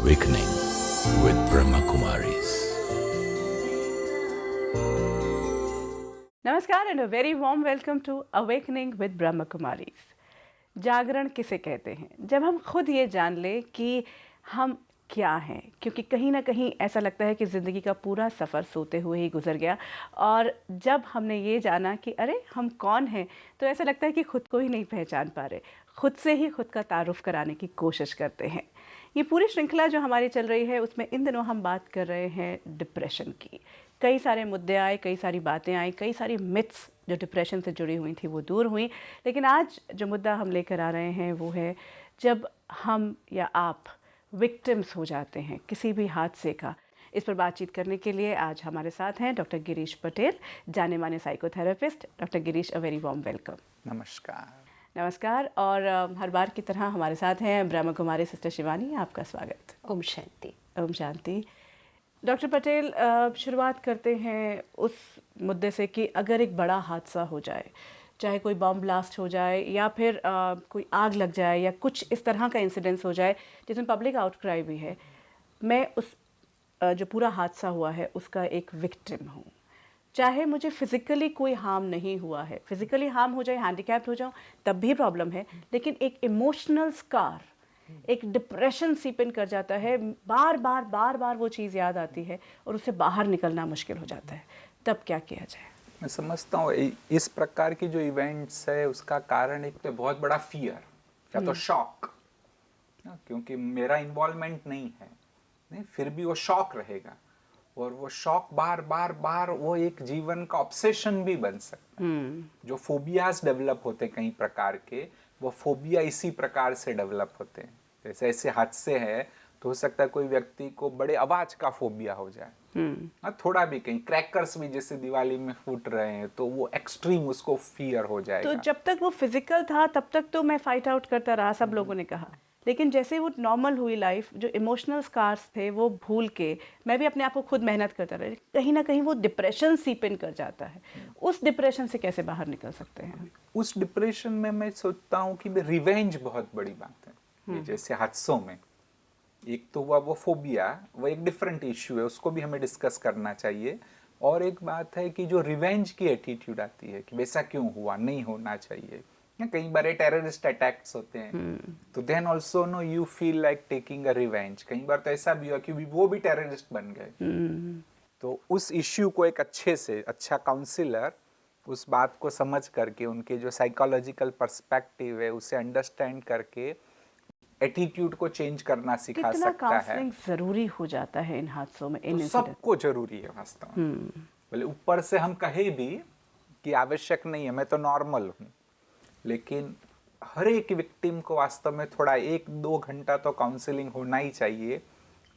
Awakening with Brahma Kumaris. नमस्कार and a very warm welcome to awakening with Brahma Kumaris. जागरण किसे कहते हैं? जब हम खुद ये जान ले कि हम क्या हैं, क्योंकि कहीं ना कहीं ऐसा लगता है कि ज़िंदगी का पूरा सफ़र सोते हुए ही गुजर गया, और जब हमने ये जाना कि अरे हम कौन हैं, तो ऐसा लगता है कि खुद को ही नहीं पहचान पा रहे, खुद से ही खुद का तारुफ कराने की कोशिश करते हैं। ये पूरी श्रृंखला जो हमारी चल रही है उसमें इन दिनों हम बात कर रहे हैं डिप्रेशन की। कई सारे मुद्दे आए, कई सारी बातें आई, कई सारी मिथ्स जो डिप्रेशन से जुड़ी हुई थी वो दूर हुई। लेकिन आज जो मुद्दा हम लेकर आ रहे हैं वो है जब हम या आप विक्टिम्स हो जाते हैं किसी भी हादसे का। इस पर बातचीत करने के लिए आज हमारे साथ हैं डॉक्टर गिरीश पटेल, जाने माने साइकोथेरेपिस्ट। डॉक्टर गिरीश, अ वेरी वार्म वेलकम। नमस्कार। नमस्कार। और हर बार की तरह हमारे साथ हैं ब्रह्म कुमारी सिस्टर शिवानी। आपका स्वागत। ओम शांति। ओम शांति। डॉक्टर पटेल, शुरुआत करते हैं उस मुद्दे से कि अगर एक बड़ा हादसा हो जाए, चाहे कोई बॉम्ब ब्लास्ट हो जाए या फिर कोई आग लग जाए या कुछ इस तरह का इंसिडेंस हो जाए जिसमें पब्लिक आउटक्राई भी है, मैं उस जो पूरा हादसा हुआ है उसका एक विक्टिम हूँ। चाहे मुझे फिज़िकली कोई हार्म नहीं हुआ है, फिज़िकली हार्म हो जाए, हैंडीकैप्ड हो जाऊँ तब भी प्रॉब्लम है, लेकिन एक इमोशनल स्कार, एक डिप्रेशन सीप इन कर जाता है। बार बार वो चीज़ याद आती है और उससे बाहर निकलना मुश्किल हो जाता है। तब क्या किया जाए? मैं समझता हूँ इस प्रकार की जो इवेंट्स है उसका कारण एक तो बहुत बड़ा फियर या तो शॉक, क्योंकि मेरा इन्वॉल्वमेंट नहीं है, नहीं, फिर भी वो शॉक रहेगा और वो शॉक बार वो एक जीवन का ऑब्सेशन भी बन सकता है। जो फोबियाज डेवलप होते हैं कई प्रकार के, वो फोबिया इसी प्रकार से डेवलप होते हैं। जैसे ऐसे हादसे हैं तो हो सकता है कोई व्यक्ति को बड़े आवाज का फोबिया हो जाए, थोड़ा भी कहीं क्रैकर्स भी जैसे दिवाली में फूट रहे हैं तो वो एक्सट्रीम उसको फियर हो जाएगा। तो जब तक वो फिजिकल था तब तक तो मैं फाइट आउट करता रहा, सब लोगों ने कहा, लेकिन जैसे वो नॉर्मल हुई लाइफ, जो इमोशनल स्कार्स थे वो भूल के मैं भी अपने आप को खुद मेहनत करता रहा, कहीं ना कहीं वो डिप्रेशन सीप इन कर जाता है। उस डिप्रेशन से कैसे बाहर निकल सकते हैं? उस डिप्रेशन में मैं सोचता हूँ कि रिवेंज बहुत बड़ी बात है। ये जैसे हादसों में एक तो हुआ वो फोबिया, वो एक डिफरेंट इश्यू है, उसको भी हमें डिस्कस करना चाहिए। और एक बात है कि जो रिवेंज की एटीट्यूड आती है कि वैसा क्यों हुआ, नहीं होना चाहिए। कई बार टेररिस्ट अटैक्स होते हैं तो then also no you feel like taking a revenge. कई बार तो ऐसा भी हुआ कि वो भी टेररिस्ट बन गए। तो उस इश्यू को एक अच्छा काउंसिलर उस बात को समझ करके, उनके जो साइकोलॉजिकल पर्सपेक्टिव है उसे अंडरस्टैंड करके एटीट्यूड को चेंज करना सिखा सकता है। कितना काउंसलिंग जरूरी हो जाता है इन हादसों में? तो सबको जरूरी है वास्तव में। बोले ऊपर से हम कहे भी कि आवश्यक नहीं है, मैं तो नॉर्मल हूँ, लेकिन हर एक विक्टिम को वास्तव में थोड़ा 1-2 घंटा तो काउंसलिंग होना ही चाहिए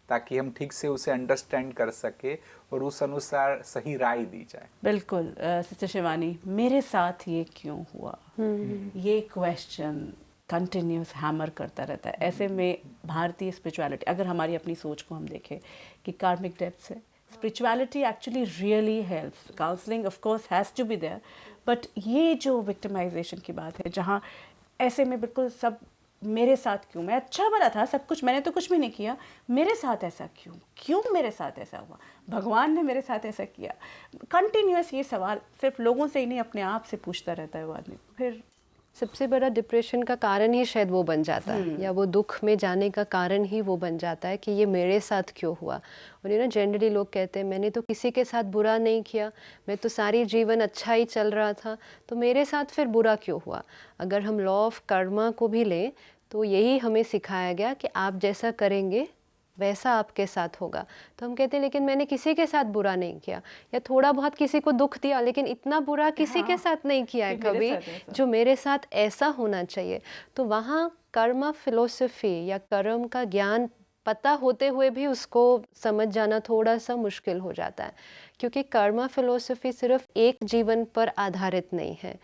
ताकि हम ठीक से उसे अंडरस्टैंड कर सके और उस अनुसार सही राय दी जाए। बिल्कुल। सिस्टर शिवानी, मेरे साथ ये क्यों हुआ, ये क्वेश्चन कंटिन्यूस हैमर करता रहता है। ऐसे में भारतीय स्पिरिचुअलिटी, अगर हमारी अपनी सोच को हम देखें कि कार्मिक डेप्थ से spirituality actually really helps. Counselling of course has to be there, but ये जो विक्टिमाइजेशन की बात है, जहाँ ऐसे में बिल्कुल सब मेरे साथ क्यों, मैं अच्छा भला था, सब कुछ, मैंने तो कुछ भी नहीं किया, मेरे साथ ऐसा क्यों मेरे साथ ऐसा हुआ, भगवान ने मेरे साथ ऐसा किया। कंटिन्यूस ये सवाल सिर्फ लोगों से ही नहीं, अपने आप से पूछता रहता है वो आदमी। फिर सबसे बड़ा डिप्रेशन का कारण ही शायद वो बन जाता है, या वो दुख में जाने का कारण ही वो बन जाता है कि ये मेरे साथ क्यों हुआ। और जनरली लोग कहते हैं मैंने तो किसी के साथ बुरा नहीं किया, मैं तो सारी जीवन अच्छा ही चल रहा था, तो मेरे साथ फिर बुरा क्यों हुआ। अगर हम लॉ ऑफ कर्मा को भी लें तो यही हमें सिखाया गया कि आप जैसा करेंगे वैसा आपके साथ होगा। तो हम कहते हैं लेकिन मैंने किसी के साथ बुरा नहीं किया, या थोड़ा बहुत किसी को दुख दिया, लेकिन इतना बुरा किसी के साथ नहीं किया है कभी जो मेरे साथ ऐसा होना चाहिए। तो वहाँ कर्म फिलोसफी या कर्म का ज्ञान पता होते हुए भी उसको समझ जाना थोड़ा सा मुश्किल हो जाता है, क्योंकि कर्म फिलोसफी सिर्फ एक जीवन पर आधारित नहीं है।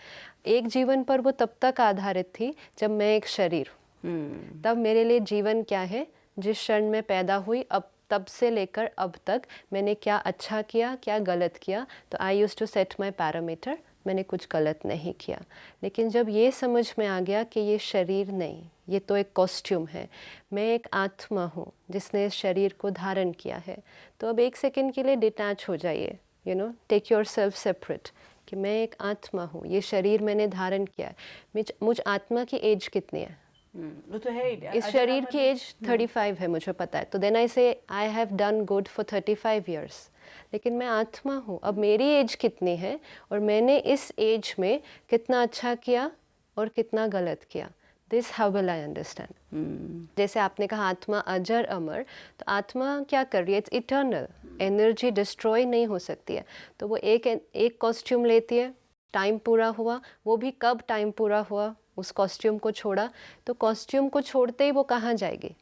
एक जीवन पर वो तब तक आधारित थी जब मैं एक शरीर हूँ, तब मेरे लिए जीवन क्या है, जिस क्षण में पैदा हुई अब तब से लेकर अब तक मैंने क्या अच्छा किया, क्या गलत किया। तो I used to set my parameter, मैंने कुछ गलत नहीं किया। लेकिन जब ये समझ में आ गया कि ये शरीर नहीं, ये तो एक कॉस्ट्यूम है, मैं एक आत्मा हूँ जिसने इस शरीर को धारण किया है, तो अब एक सेकंड के लिए डिटैच हो जाइए, you know, take yourself separate, कि मैं एक आत्मा हूँ, ये शरीर मैंने धारण किया है। मुझ आत्मा की एज कितनी है? वो तो है ही। इस शरीर की एज 35 है, मुझे पता है। तो देन आई से I have done good for 35 years. लेकिन मैं आत्मा हूँ, अब मेरी एज कितनी है और मैंने इस एज में कितना अच्छा किया और कितना गलत किया, this how will I understand. जैसे आपने कहा आत्मा अजर अमर, तो आत्मा क्या कर रही है? इट्स इटर्नल, एनर्जी डिस्ट्रॉय नहीं हो सकती है। तो वो एक कॉस्ट्यूम लेती है, टाइम पूरा हुआ, वो भी कब टाइम पूरा हुआ, उस कॉस्ट्यूम को छोड़ा, तो कॉस्ट्यूम को छोड़ते ही वो कहाँ जाएगी?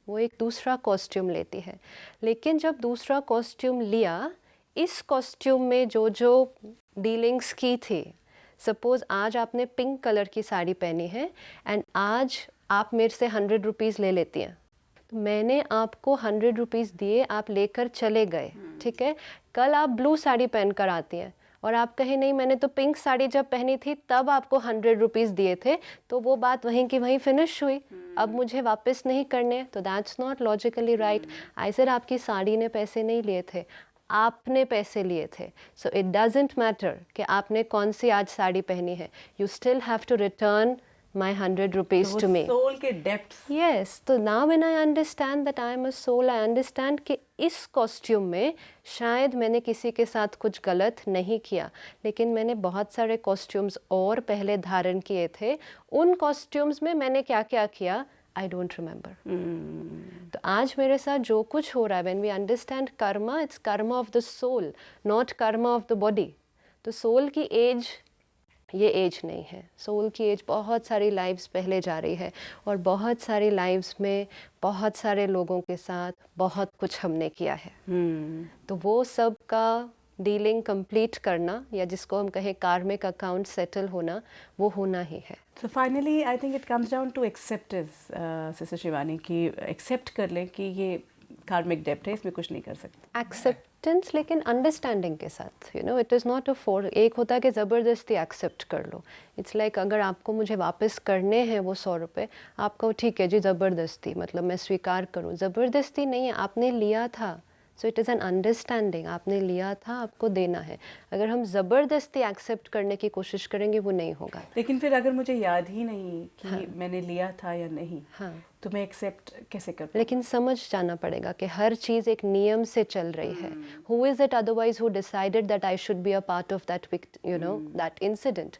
वो एक दूसरा कॉस्ट्यूम लेती है। लेकिन जब दूसरा कॉस्ट्यूम लिया, इस कॉस्ट्यूम में जो जो डीलिंग्स की थी, सपोज़ आज आपने पिंक कलर की साड़ी पहनी है एंड आज आप मेरे से 100 रुपीज़ ले लेती हैं, तो मैंने आपको 100 रुपीज़ दिए, आप लेकर चले गए, ठीक है। कल आप ब्लू साड़ी पहन कर आती हैं और आप कहें नहीं, मैंने तो पिंक साड़ी जब पहनी थी तब आपको 100 रुपीज़ दिए थे, तो वो बात वहीं की वहीं फिनिश हुई, अब मुझे वापस नहीं करने, तो that's not logically right. I said आपकी साड़ी ने पैसे नहीं लिए थे, आपने पैसे लिए थे। सो इट डजेंट मैटर कि आपने कौन सी आज साड़ी पहनी है, you still have to return my 100 rupees to me. Soul के डेप्थ्स। Yes, तो now when I understand that I am a soul, I understand कि इस कॉस्ट्यूम में शायद मैंने किसी के साथ कुछ गलत नहीं किया, लेकिन मैंने बहुत सारे कॉस्ट्यूम्स और पहले धारण किए थे। उन कॉस्ट्यूम्स में मैंने क्या क्या किया, आई डोंट रिमेंबर। तो आज मेरे साथ जो कुछ हो रहा है, when we understand karma, it's karma of the soul, not karma of the body. तो सोल की एज ये एज नहीं है, सोल की एज बहुत सारी लाइव्स पहले जा रही है, और बहुत सारी लाइव्स में बहुत सारे लोगों के साथ बहुत कुछ हमने किया है। तो वो सब का डीलिंग कंप्लीट करना, या जिसको हम कहें कार्मिक अकाउंट सेटल होना, वो होना ही है। So finally, I think it comes down to acceptance, sister Shivani, कि एक्सेप्ट कर लें कि ये कार्मिक डेप्ट है, इसमें कुछ नहीं कर सकते। एक्सेप्टेंस, लेकिन अंडरस्टैंडिंग के साथ, you know, it is not a four. एक होता है कि ज़बरदस्ती एक्सेप्ट कर लो, इट्स लाइक अगर आपको मुझे वापस करने हैं वो 100 रुपये, आपको ठीक है जी ज़बरदस्ती, मतलब मैं स्वीकार करूँ, ज़बरदस्ती नहीं है, आपने लिया था। So it is an understanding, आपने लिया था, आपको देना है। अगर हम ज़बरदस्ती एक्सेप्ट करने की कोशिश करेंगे, वो नहीं होगा। लेकिन फिर अगर मुझे याद ही नहीं कि मैंने लिया था या नहीं, तो मैं एक्सेप्ट कैसे कर पाऊँ? लेकिन समझ जाना पड़ेगा कि हर चीज़ एक नियम से चल रही है। Who is it otherwise who decided that I should be a part of that, you know, that incident?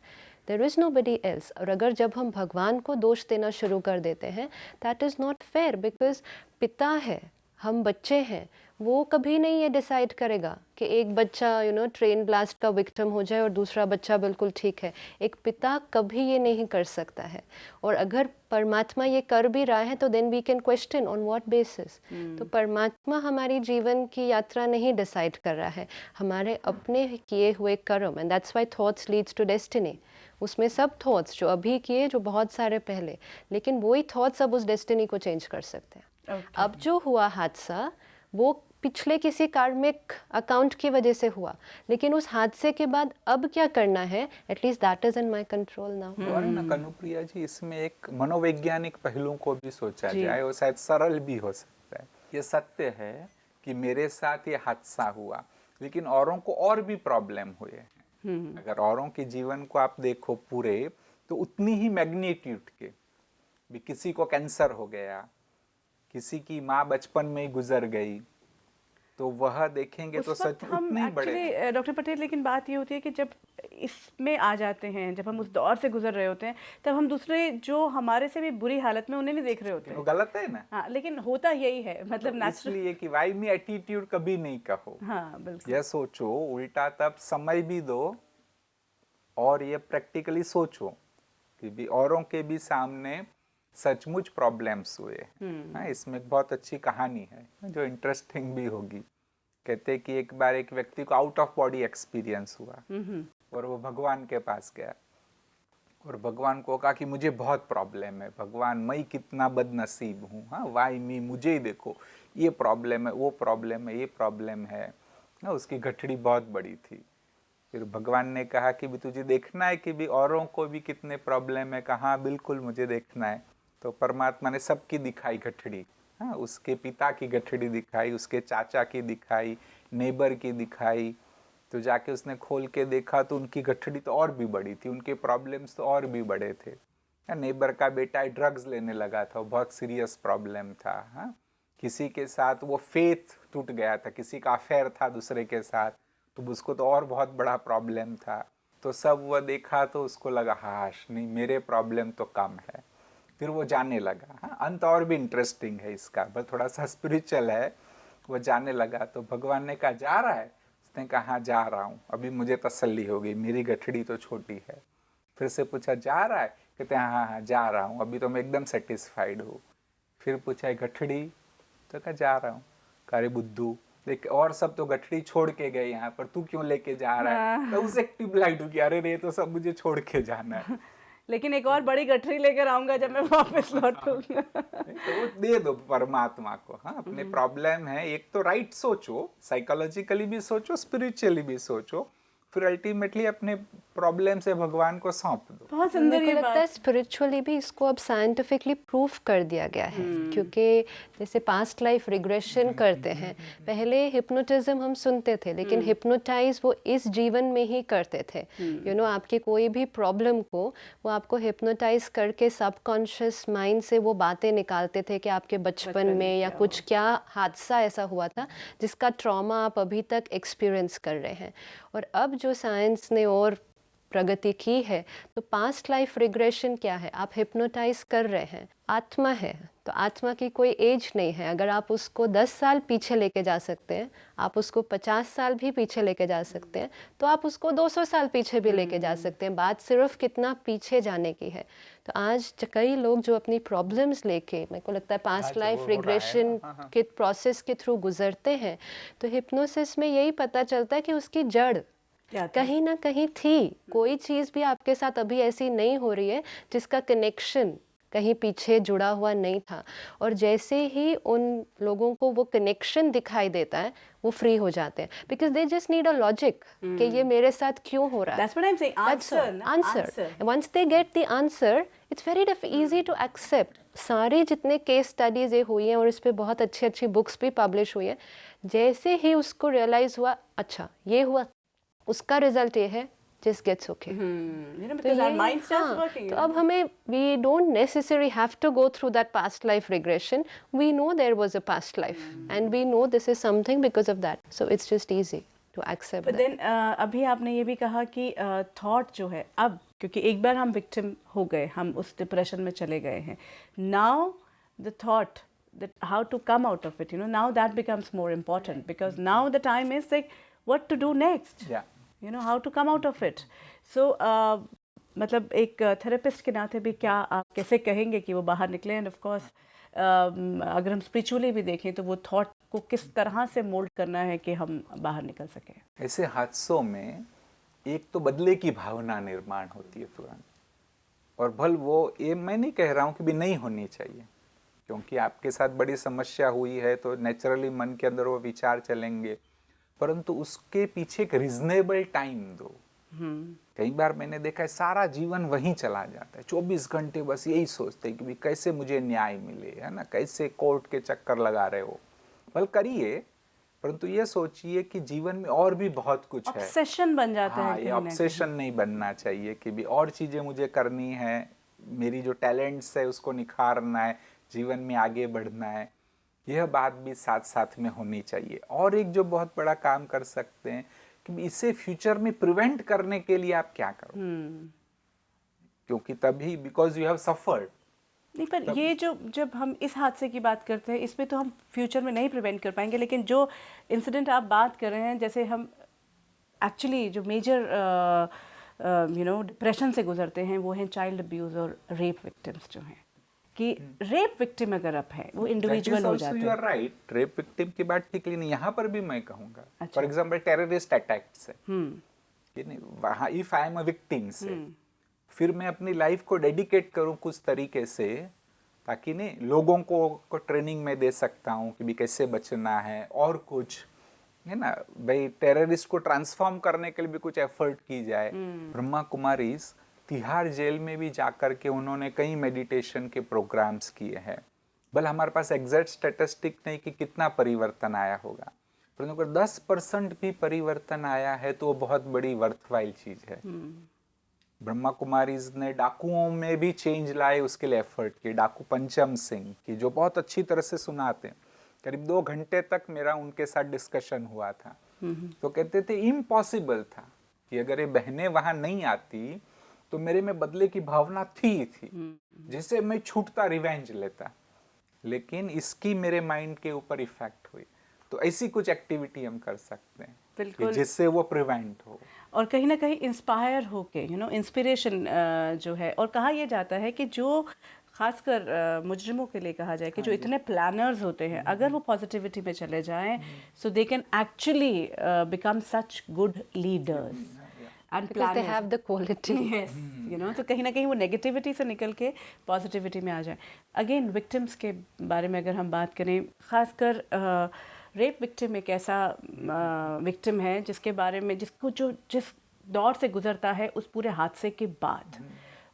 There is nobody else. और अगर जब हम भगवान को दोष देना शुरू कर देते हैं, that is not fair, because पिता है, हम बच्चे हैं, वो कभी नहीं ये डिसाइड करेगा कि एक बच्चा, यू नो, ट्रेन ब्लास्ट का विक्टिम हो जाए और दूसरा बच्चा बिल्कुल ठीक है। एक पिता कभी ये नहीं कर सकता है। और अगर परमात्मा ये कर भी रहा है, तो then we can question on what basis. तो परमात्मा हमारी जीवन की यात्रा नहीं डिसाइड कर रहा है, हमारे अपने किए हुए कर्म, and that's why thoughts leads to destiny. उसमें सब थॉट्स जो अभी किए, जो बहुत सारे पहले, लेकिन वही थॉट्स अब उस डेस्टिनी को चेंज कर सकते हैं। अब जो हुआ हादसा, वो पिछले किसी कार्मिक अकाउंट की वजह से हुआ, लेकिन उस हादसे के बाद अब क्या करना है, at least that is in my control now. और ना कनुप्रिया जी, इसमें एक मनोवैज्ञानिक पहलू को भी सोचा जाए, और शायद सरल भी हो सकता है। ये सत्य है कि मेरे साथ ये हादसा हुआ, लेकिन औरों को और भी प्रॉब्लम हुए हैं। अगर औरों के जीवन को आप देखो पूरे, तो उतनी ही मैग्नीट्यूड के भी, किसी को कैंसर हो गया, किसी की माँ बचपन में ही गुजर गई, तो वह देखेंगे तो सच उतने ही बड़े। डॉक्टर पटेल, लेकिन बात ये होती है कि जब इसमें आ जाते हैं, जब हम उस दौर से गुजर रहे होते हैं, तब हम दूसरे जो हमारे से भी बुरी हालत में, उन्हें नहीं देख रहे होते हैं। वो गलत है ना। हाँ, लेकिन होता यही है, मतलब तो इसलिए कि वाई मी एटीट्यूड कभी नहीं कहो। हाँ, बिल्कुल। यह सोचो, उल्टा तब समय भी दो, और ये प्रैक्टिकली सोचो कि भी औरों के भी सामने सचमुच प्रॉब्लम्स हुए। हाँ, इसमें एक बहुत अच्छी कहानी है जो इंटरेस्टिंग भी होगी। कहते हैं कि एक बार एक व्यक्ति को आउट ऑफ बॉडी एक्सपीरियंस हुआ, और वो भगवान के पास गया, और भगवान को कहा कि मुझे बहुत प्रॉब्लम है भगवान, मैं कितना बदनसीब हूँ, हाँ, वाई मी, मुझे ही देखो, ये प्रॉब्लम है, वो प्रॉब्लम है, ये प्रॉब्लम है। ना, उसकी गठड़ी बहुत बड़ी थी। फिर भगवान ने कहा कि भी तुझे देखना है कि भी औरों को भी कितने प्रॉब्लम है, कहा हाँ बिल्कुल मुझे देखना है। तो परमात्मा ने सबकी दिखाई गठड़ी, हाँ, उसके पिता की गठड़ी दिखाई, उसके चाचा की दिखाई, नेबर की दिखाई। तो जाके उसने खोल के देखा तो उनकी गठड़ी तो और भी बड़ी थी, उनके प्रॉब्लम्स तो और भी बड़े थे। नेबर का बेटा ड्रग्स लेने लगा था, बहुत सीरियस प्रॉब्लम था। हाँ, किसी के साथ वो फेथ टूट गया था, किसी का अफेयर था दूसरे के साथ, तो उसको तो और बहुत बड़ा प्रॉब्लम था। तो सब वो देखा तो उसको लगा हाश नहीं, मेरे प्रॉब्लम तो कम है। फिर वो जाने लगा। हाँ, अंत और भी इंटरेस्टिंग है इसका, बस थोड़ा सा स्पिरिचुअल है। वो जाने लगा तो भगवान ने कहा जा रहा है? उसने कहा हाँ जा रहा हूँ। अभी मुझे तसल्ली हो गई, मेरी गठड़ी तो छोटी है। फिर से पूछा जा रहा है? कहते हैं हाँ हाँ जा रहा हूँ, अभी तो मैं एकदम सेटिस्फाइड हूँ। फिर पूछा गठड़ी? तो कहा जा रहा हूँ। अरे बुद्धू देख, और सब तो गठड़ी छोड़ के गए यहाँ पर, तू क्यों लेके जा रहा है? तो उसे ट्यूबलाइट हो कि अरे रे तो सब मुझे छोड़ के जाना है। लेकिन एक और बड़ी गठरी लेकर आऊंगा जब मैं वापस लौटूंगा। तो वो दे दो परमात्मा को। हाँ, अपने प्रॉब्लम है, एक तो राइट सोचो, साइकोलॉजिकली भी सोचो, स्पिरिचुअली भी सोचो, फिर अल्टीमेटली अपने प्रॉब्लम से भगवान को सौंप दो। बहुत सुंदर मेरे ये को लगता है बात। स्पिरिचुअली भी इसको अब साइंटिफिकली प्रूफ कर दिया गया है, क्योंकि जैसे पास्ट लाइफ रिग्रेशन करते हैं, पहले हिप्नोटिज्म हम सुनते थे, लेकिन हिप्नोटाइज वो इस जीवन में ही करते थे। आपकी कोई भी प्रॉब्लम को वो आपको हिप्नोटाइज करके सबकॉन्शियस माइंड से वो बातें निकालते थे कि आपके बचपन में या कुछ क्या हादसा ऐसा हुआ था जिसका ट्रॉमा आप अभी तक एक्सपीरियंस कर रहे हैं। और अब जो साइंस ने और प्रगति की है, तो पास्ट लाइफ रिग्रेशन क्या है, आप हिप्नोटाइज कर रहे हैं, आत्मा है, तो आत्मा की कोई एज नहीं है। अगर आप उसको 10 साल पीछे लेके जा सकते हैं, आप उसको 50 साल भी पीछे लेके जा सकते हैं, तो आप उसको 200 साल पीछे भी लेके जा सकते हैं। बात सिर्फ कितना पीछे जाने की है। तो आज कई लोग जो अपनी प्रॉब्लम्स लेके, मेरे को लगता है पास्ट लाइफ रिग्रेशन के प्रोसेस के थ्रू गुजरते हैं, तो हिप्नोसिस में यही पता चलता है कि उसकी जड़ कहीं ना कहीं थी। कोई चीज़ भी आपके साथ अभी ऐसी नहीं हो रही है जिसका कनेक्शन कहीं पीछे जुड़ा हुआ नहीं था। और जैसे ही उन लोगों को वो कनेक्शन दिखाई देता है, वो फ्री हो जाते हैं, because they just need a logic कि ये मेरे साथ क्यों हो रहा है। That's what I'm saying. Answer once they get the answer, it's very easy to accept. सारे जितने केस स्टडीज ये हुई हैं और इस पे बहुत अच्छी अच्छी बुक्स भी पब्लिश हुई हैं, जैसे ही उसको रियलाइज हुआ अच्छा ये हुआ, उसका रिजल्ट ये है, just gets okay. Because our mind starts working. तो अब हमें we don't necessarily have to go through that past life regression. We know there was a past life and we know this is something because of that. So it's just easy to accept But that. then अभी आपने ये भी कहा कि thought जो है, अब क्योंकि एक बार हम विक्टिम हो गए, हम उस डिप्रेशन में चले गए हैं, now the thought that how to come out of it, now that becomes more important, because now the time is like what to do next. Yeah. How to come out of it. So मतलब एक therapist के नाते भी क्या आप कैसे कहेंगे कि वो बाहर निकले? एंड ऑफ कोर्स अगर हम स्पिरिचुअली भी देखें तो वो थॉट को किस तरह से मोल्ड करना है कि हम बाहर निकल सकें? ऐसे हादसों में एक तो बदले की भावना निर्माण होती है तुरंत, और भल वो ये मैं नहीं कह रहा हूँ कि भी नहीं होनी चाहिए, क्योंकि आपके साथ बड़ी समस्या हुई है तो नेचुरली मन के अंदर वो विचार चलेंगे, परंतु उसके पीछे एक रिजनेबल टाइम दो। कई बार मैंने देखा है सारा जीवन वहीं चला जाता है, 24 घंटे बस यही सोचते हैं कि भी कैसे मुझे न्याय मिले, है ना, कैसे कोर्ट के चक्कर लगा रहे हो। बल करिए, परंतु ये सोचिए कि जीवन में और भी बहुत कुछ है। ऑब्सेशन बन जाता हाँ, है। ये ऑब्सेशन नहीं बनना चाहिए कि भी और चीज़ें मुझे करनी है, मेरी जो टैलेंट्स है उसको निखारना है, जीवन में आगे बढ़ना है, यह बात भी साथ साथ में होनी चाहिए। और एक जो बहुत बड़ा काम कर सकते हैं कि इसे फ्यूचर में प्रिवेंट करने के लिए आप क्या करो, क्योंकि तभी बिकॉज यू हैव सफर्ड। नहीं, पर ये जो जब हम इस हादसे की बात करते हैं, इसमें तो हम फ्यूचर में नहीं प्रिवेंट कर पाएंगे, लेकिन जो इंसिडेंट आप बात कर रहे हैं, जैसे हम एक्चुअली जो मेजर डिप्रेशन से गुजरते हैं वो हैं चाइल्ड अब्यूज़ और रेप विक्टिम्स जो हैं, कि रेप विक्टिम अगर आप है वो इंडिविजुअल हो जाते हैं। You are right, rape victim की बात ठीक नहीं, यहाँ पर भी मैं कहूँगा फॉर एग्जांपल टेररिस्ट अटैक्स है, वहाँ if I am a victim से फिर मैं अपनी लाइफ को डेडिकेट करूँ कुछ तरीके से, ताकि लोगों को ट्रेनिंग में दे सकता हूँ कि भी कैसे बचना है और कुछ, है ना, भाई टेररिस्ट को ट्रांसफॉर्म करने के लिए भी कुछ एफर्ट की जाए। ब्रह्मा कुमारीज तिहाड़ जेल में भी जाकर के उन्होंने कई मेडिटेशन के प्रोग्राम्स किए हैं। भले हमारे पास एग्जैक्ट स्टैटिस्टिक नहीं कि कितना परिवर्तन आया होगा, परंतु अगर 10% भी परिवर्तन आया है तो वो बहुत बड़ी वर्थवाइल चीज है। ब्रह्मा कुमारीज ने डाकुओं में भी चेंज लाए, उसके लिए एफर्ट किए। डाकू पंचम सिंह की जो बहुत अच्छी तरह से सुनाते हैं, करीब 2 घंटे तक मेरा उनके साथ डिस्कशन हुआ था। तो कहते थे इम्पॉसिबल था कि अगर ये बहनें वहां नहीं आती तो मेरे में बदले की भावना थी जिससे मैं छूटता, रिवेंज लेता, लेकिन इसकी मेरे माइंड के ऊपर इफेक्ट हुई। तो ऐसी कुछ एक्टिविटी हम कर सकते हैं बिल्कुल, जिससे वो प्रिवेंट हो और कहीं ना कहीं इंस्पायर होके इंस्पिरेशन जो है। और कहा यह जाता है कि जो खासकर मुजरिमों के लिए कहा जाए कि जो इतने प्लानर्स होते हैं, अगर वो पॉजिटिविटी में चले जाएं so they can actually become such good leaders and because they have the quality. यस, तो कहीं ना कहीं वो नेगेटिविटी से निकल के पॉजिटिविटी में आ जाए। अगेन विक्टिम्स के बारे में अगर हम बात करें, खासकर रेप विक्टिम एक ऐसा विक्टिम है जिसके बारे में जिस दौर से गुजरता है उस पूरे हादसे के बाद,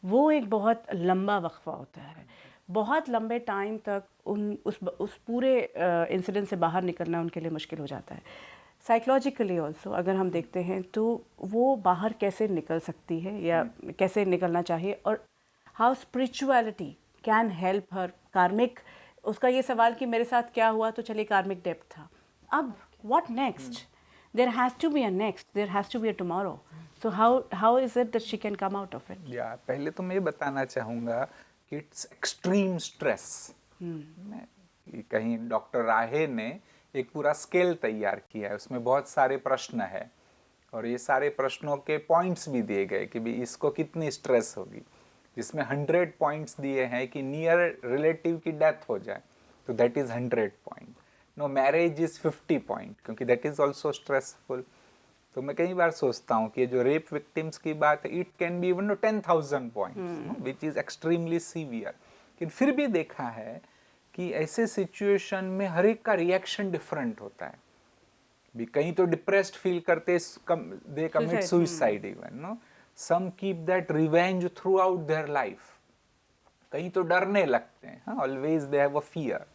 वो एक बहुत लंबा वक्फा होता है। बहुत लंबे टाइम तक उस पूरे इंसिडेंट से बाहर निकलना उनके लिए मुश्किल हो जाता है। साइकोलॉजिकली ऑल्सो अगर हम देखते हैं तो वो बाहर कैसे निकल सकती है या कैसे निकलना चाहिए, और how spirituality can help her. कार्मिक, उसका ये सवाल कि मेरे साथ क्या हुआ, तो चलिए कार्मिक डेप्थ था, अब what next? There has to be a next, there has to be a tomorrow. So how is it that she can come out of it? या पहले तो मैं ये बताना चाहूँगा कि इट्स एक्सट्रीम स्ट्रेस। कहीं डॉक्टर राहे ने एक पूरा स्केल तैयार किया है, उसमें बहुत सारे प्रश्न है और ये सारे प्रश्नों के पॉइंट्स भी दिए गए कि भी इसको कितनी स्ट्रेस होगी, जिसमें 100 पॉइंट्स दिए हैं कि नियर रिलेटिव की डेथ हो जाए तो that is 100 point, no marriage is 50 point, क्योंकि दैट इज़ ऑल्सो स्ट्रेसफुल। तो मैं कई बार सोचता हूँ कि जो रेप विक्टिम्स की बात है, it can be even 10,000 points which is extremely severe. लेकिन फिर भी देखा है कि ऐसे सिचुएशन में हर एक का रिएक्शन डिफरेंट होता है। भी कहीं तो डिप्रेस्ड फील करते, they commit suicide even, no, some keep that revenge throughout their life, कहीं तो डरने लगते हैं, always they have a fear.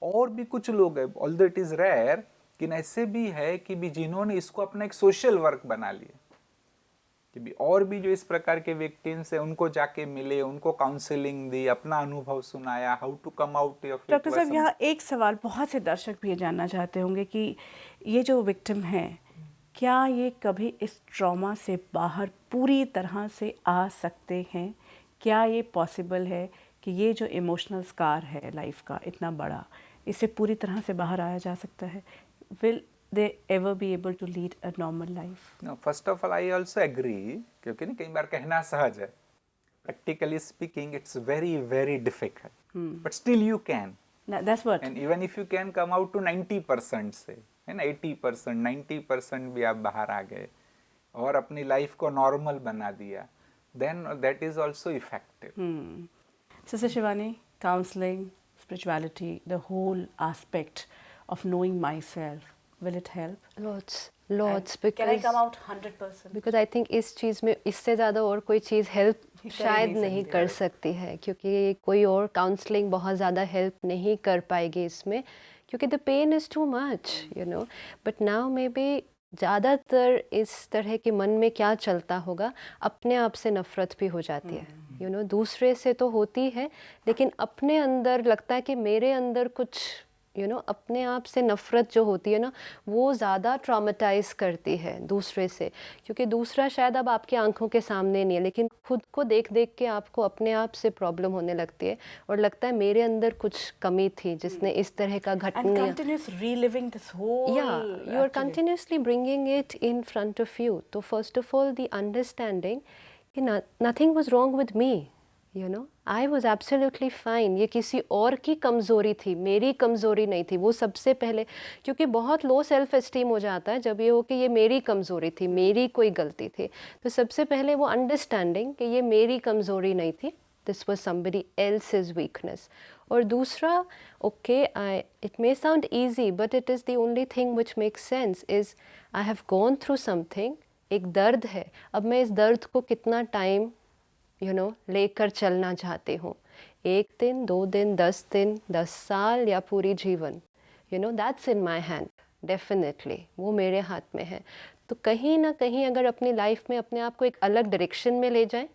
और भी कुछ लोग है, ऑल्दो इट इज रेयर, लेकिन ऐसे भी है कि भी जिन्होंने इसको अपना एक सोशल वर्क बना लिया, कि भी और भी जो इस प्रकार के विक्टिम्स है उनको जाके मिले, उनको काउंसलिंग दी, अपना अनुभव सुनाया, how to come out of it. Doctor साहब, यहाँ एक सवाल बहुत से दर्शक भी ये जानना चाहते होंगे कि ये जो विक्टिम है, क्या ये कभी इस ट्रॉमा से बाहर पूरी तरह से आ सकते हैं? क्या ये पॉसिबल है कि ये जो इमोशनल स्कार है लाइफ का इतना बड़ा, इससे पूरी तरह से बाहर आया जा सकता है? Will they ever be able to lead a normal life? No, first of all, I also agree, क्योंकि ना कई बार कहना सहज है, practically speaking, it's very, very difficult, but still you can. That's what. And even if you can come out to 90% से, है ना, 80%, 90% भी आप बाहर आ गए और अपनी लाइफ को नॉर्मल बना दिया, then that is also effective. Sister Shivani, counseling, spirituality, the whole aspect of knowing myself, will it help? Lots And because can I come out 100%? because I think इस चीज़ में इससे ज़्यादा और कोई चीज़ हेल्प कर शायद नहीं नहीं सकती कर सकती है, क्योंकि कोई और काउंसलिंग बहुत ज़्यादा हेल्प नहीं कर पाएगी इसमें, क्योंकि the pain is too much, you know. But now maybe ज़्यादातर इस तरह के मन में क्या चलता होगा, अपने आप से नफ़रत भी हो जाती है, यू नो। दूसरे से तो होती है, लेकिन अपने अंदर लगता है कि मेरे अंदर कुछ, यू नो, अपने आप से नफ़रत जो होती है ना, वो ज़्यादा ट्रॉमेटाइज़ करती है दूसरे से, क्योंकि दूसरा शायद अब आपकी आंखों के सामने नहीं है, लेकिन खुद को देख देख के आपको अपने आप से प्रॉब्लम होने लगती है और लगता है मेरे अंदर कुछ कमी थी जिसने इस तरह का And घटना, continuous reliving this whole. yeah, you are continuously bringing it in front of you. So first of all, the understanding कि nothing was wrong with me, you know, I was absolutely fine. ये किसी और की कमज़ोरी थी, मेरी कमज़ोरी नहीं थी, वो सबसे पहले, क्योंकि बहुत लो सेल्फ एस्टीम हो जाता है जब ये हो कि ये मेरी कमज़ोरी थी, मेरी कोई गलती थी। तो सबसे पहले वो अंडरस्टैंडिंग कि ये मेरी कमज़ोरी नहीं थी, this was somebody else's weakness. और दूसरा, okay, it may sound easy but it is the only thing which makes sense, is I have gone through something, एक दर्द है, अब मैं इस दर्द को कितना टाइम लेकर चलना चाहती हूँ, 1 दिन, 2 दिन, 10 दिन, 10 साल या पूरी जीवन, that's in my hand, definitely वो मेरे हाथ में है। तो कहीं ना कहीं अगर अपनी लाइफ में अपने आप को एक अलग डायरेक्शन में ले जाएं,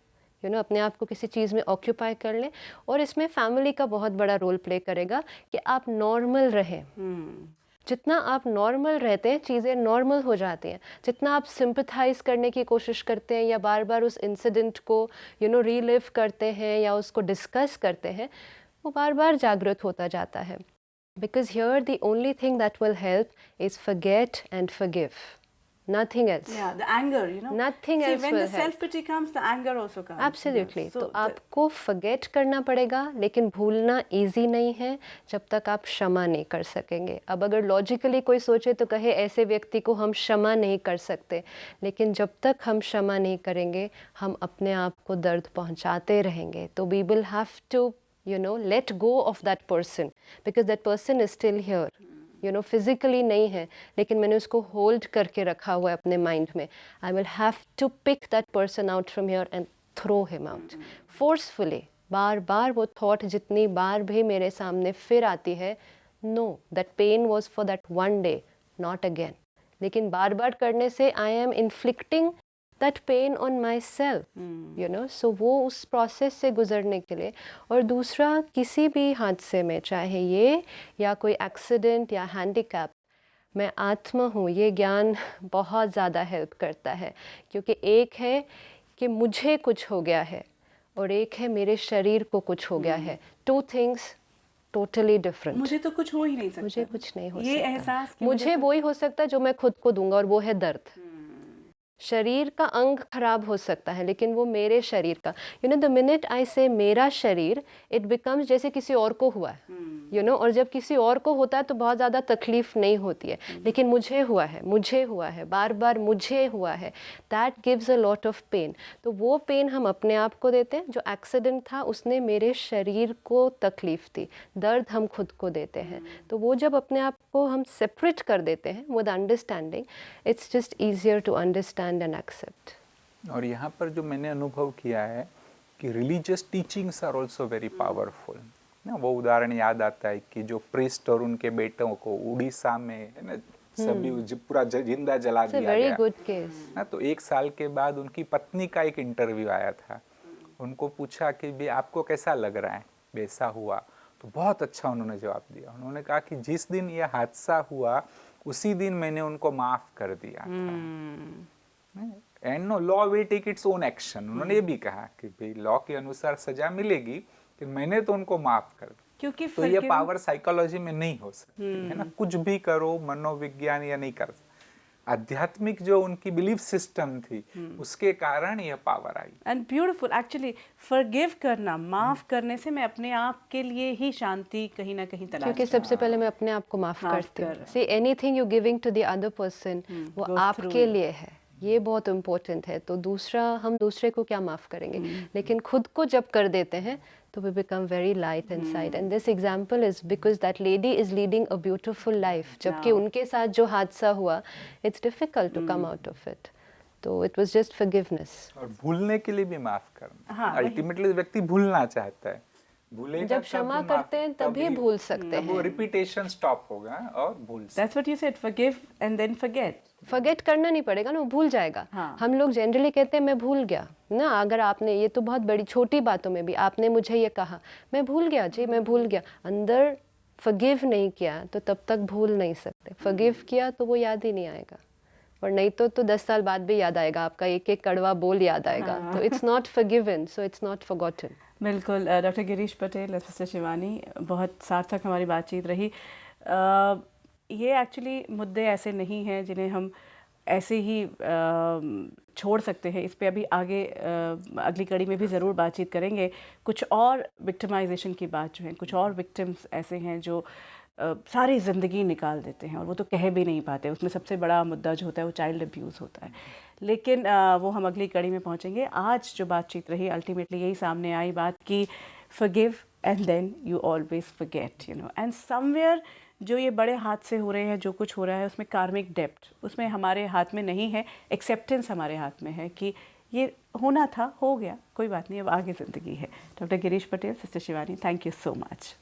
अपने आप को किसी चीज़ में ऑक्यूपाई कर लें, और इसमें फैमिली का बहुत बड़ा रोल प्ले करेगा कि आप नॉर्मल रहें। जितना आप नॉर्मल रहते हैं चीज़ें नॉर्मल हो जाती हैं। जितना आप सिंपथाइज करने की कोशिश करते हैं या बार बार उस इंसिडेंट को रीलिव करते हैं या उसको डिस्कस करते हैं, वो बार बार जागृत होता जाता है। Because here the only thing that will help is forget and forgive, nothing else. Yeah, the anger, Nothing See, else when will the help. self-pity comes, the anger also comes. Absolutely. Yeah. So तो आपको forget करना पड़ेगा, लेकिन भूलना easy नहीं है जब तक आप क्षमा नहीं कर सकेंगे। अब अगर logically कोई सोचे तो कहे ऐसे व्यक्ति को हम क्षमा नहीं कर सकते, लेकिन जब तक हम क्षमा नहीं करेंगे हम अपने आप को दर्द पहुंचाते रहेंगे। तो we will have to let go of that person because that person is still here. Physically नहीं है, लेकिन मैंने उसको होल्ड करके रखा हुआ है अपने माइंड में। I will have to pick that person out from here and throw him out forcefully. बार बार वो थॉट जितनी बार भी मेरे सामने फिर आती है, no, that pain was for that one day, not again. लेकिन बार बार करने से I am inflicting that pain on myself, so वो उस प्रोसेस से गुजरने के लिए। और दूसरा, किसी भी हादसे में, चाहे ये या कोई एक्सीडेंट या हैंडीकैप, मैं आत्मा हूँ, ये ज्ञान बहुत ज़्यादा हेल्प करता है। क्योंकि एक है कि मुझे कुछ हो गया है और एक है मेरे शरीर को कुछ हो गया है। 2 things टोटली डिफरेंट। मुझे तो कुछ हो ही नहीं सकता, मुझे कुछ नहीं हो ये सकता। एहसास मुझे वही हो सकता है जो मैं खुद को दूंगा, और वो है दर्द। शरीर का अंग खराब हो सकता है, लेकिन वो मेरे शरीर का, द मिनट आई से मेरा शरीर, इट बिकम्स जैसे किसी और को हुआ है, और जब किसी और को होता है तो बहुत ज़्यादा तकलीफ नहीं होती है, लेकिन मुझे हुआ है, बार बार मुझे हुआ है, that gives a lot of pain. तो वो पेन हम अपने आप को देते हैं। जो एक्सीडेंट था उसने मेरे शरीर को तकलीफ दी, दर्द हम खुद को देते हैं। तो वो जब अपने आप को हम सेपरेट कर देते हैं with understanding, it's just easier to understand and accept. और यहाँ पर जो मैंने अनुभव किया है कि religious teachings are also very powerful ना। वो उदाहरण याद आता है कि जो प्रिस्ट और उनके बेटों को उड़ीसा में है ना, सभी पूरा जिंदा जला दिया वेरी गया गुड केस ना। तो 1 साल के बाद उनकी पत्नी का एक इंटरव्यू आया था। उनको पूछा कि भी आपको कैसा लग रहा है, वैसा हुआ? तो बहुत अच्छा उन्होंने जवाब दिया। उन्होंने कहा कि जिस दिन ये हादसा हुआ उसी दिन मैंने उनको माफ कर दिया था। And no, law will take its own action. उन्होंने ये भी कहा कि भाई लॉ के अनुसार सजा मिलेगी, कि मैंने तो उनको माफ कर दिया। क्योंकि तो ये पावर साइकोलॉजी में नहीं हो सकती है ना। कुछ भी करो, मनोविज्ञान या नहीं कर सकते। आध्यात्मिक जो उनकी बिलीफ सिस्टम थी, उसके कारण ये power I. And beautiful actually, forgive करना, माफ करने से मैं अपने आप के लिए ही शांति कहीं ना कहीं तलाश, क्योंकि सबसे पहले मैं अपने आप को माफ करती हूँ। See anything you giving to the other person, वो आपके लिए है, ये बहुत इम्पोर्टेंट है। तो दूसरा, हम दूसरे को क्या माफ़ करेंगे, लेकिन खुद को जब कर देते हैं तो we become very light inside. And this example is because that lady is leading a beautiful life. जबकि उनके साथ जो हादसा हुआ, it's difficult to come out of it. तो it was just forgiveness. और भूलने के लिए भी माफ करना। अल्टीमेटली व्यक्ति भूलना चाहता है, भूलेगा जब क्षमा करते हैं तभी भूल सकते हैं। वो रिपीटेशन स्टॉप होगा और भूल सकते। That's what you said, forgive and then forget. Forget करना नहीं पड़ेगा ना, वो भूल जाएगा। हम लोग जनरली कहते हैं मैं भूल गया ना। अगर आपने, ये तो बहुत बड़ी छोटी बातों में भी आपने मुझे ये कहा, मैं भूल गया जी, मैं भूल गया, अंदर फॉरगिव नहीं किया तो तब तक भूल नहीं सकते। फॉरगिव किया तो वो याद ही नहीं आएगा, और नहीं तो 10 साल बाद भी याद आएगा, आपका एक एक कड़वा बोल याद आएगा। तो it's not forgiven, so it's not forgotten. बिल्कुल। डॉक्टर गिरीश पटेल, सिस्टर शिवानी, बहुत सार्थक हमारी बातचीत रही। ये एक्चुअली मुद्दे ऐसे नहीं हैं जिन्हें हम ऐसे ही छोड़ सकते हैं। इस पे अभी आगे अगली कड़ी में भी ज़रूर बातचीत करेंगे। कुछ और विक्टिमाइजेशन की बात जो है, कुछ और विक्टिम्स ऐसे हैं जो सारी ज़िंदगी निकाल देते हैं और वो तो कह भी नहीं पाते। उसमें सबसे बड़ा मुद्दा जो होता है वो चाइल्ड अब्यूज़ होता है, लेकिन वो हम अगली कड़ी में पहुंचेंगे। आज जो बातचीत रही, अल्टीमेटली यही सामने आई बात कि forgive and then you always forget, you know. And somewhere जो ये बड़े हादसे हो रहे हैं, जो कुछ हो रहा है, उसमें कार्मिक डेप्ट उसमें हमारे हाथ में नहीं है, एक्सेप्टेंस हमारे हाथ में है कि ये होना था, हो गया, कोई बात नहीं, अब आगे ज़िंदगी है। Doctor Girish Patel, sister Shivani, thank you so much.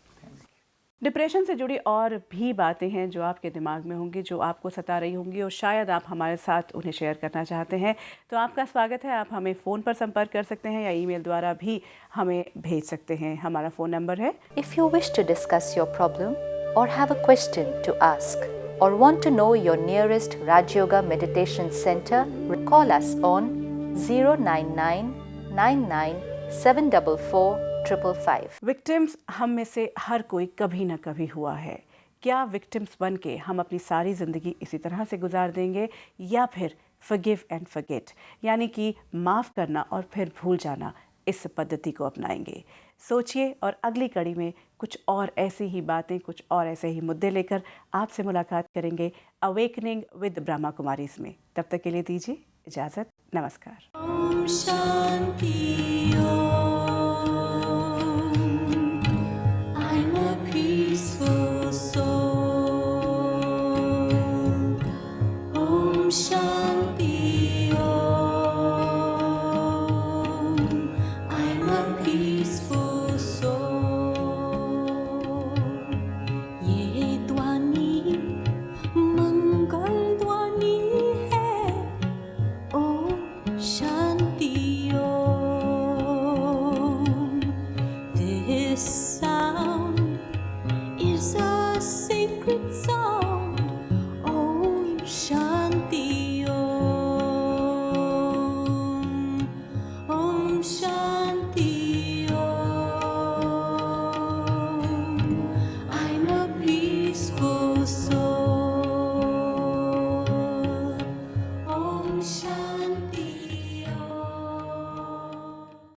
Depression से जुड़ी और भी बातें हैं जो आपके दिमाग में होंगी, जो आपको सता रही होंगी और शायद आप हमारे साथ उन्हें शेयर करना चाहते हैं, तो आपका स्वागत है। आप हमें फ़ोन पर संपर्क कर सकते हैं या ईमेल द्वारा भी हमें भेज सकते हैं। हमारा फ़ोन नंबर है If you wish to discuss your problem or have a question to ask or want to know your nearest Raj Yoga Meditation Center, call us on 09999744555. Victims हम में से हर कोई कभी ना कभी हुआ है। क्या विक्टिम्स बन के हम अपनी सारी ज़िंदगी इसी तरह से गुजार देंगे या फिर forgive and forget यानी कि माफ़ करना और फिर भूल जाना, इस पद्धति को अपनाएंगे? सोचिए और अगली कड़ी में कुछ और ऐसी ही बातें, कुछ और ऐसे ही मुद्दे लेकर आपसे मुलाकात करेंगे अवेकनिंग विद ब्रह्मा कुमारीज में। तब तक के लिए दीजिए इजाज़त। नमस्कार। Om Shanti Om।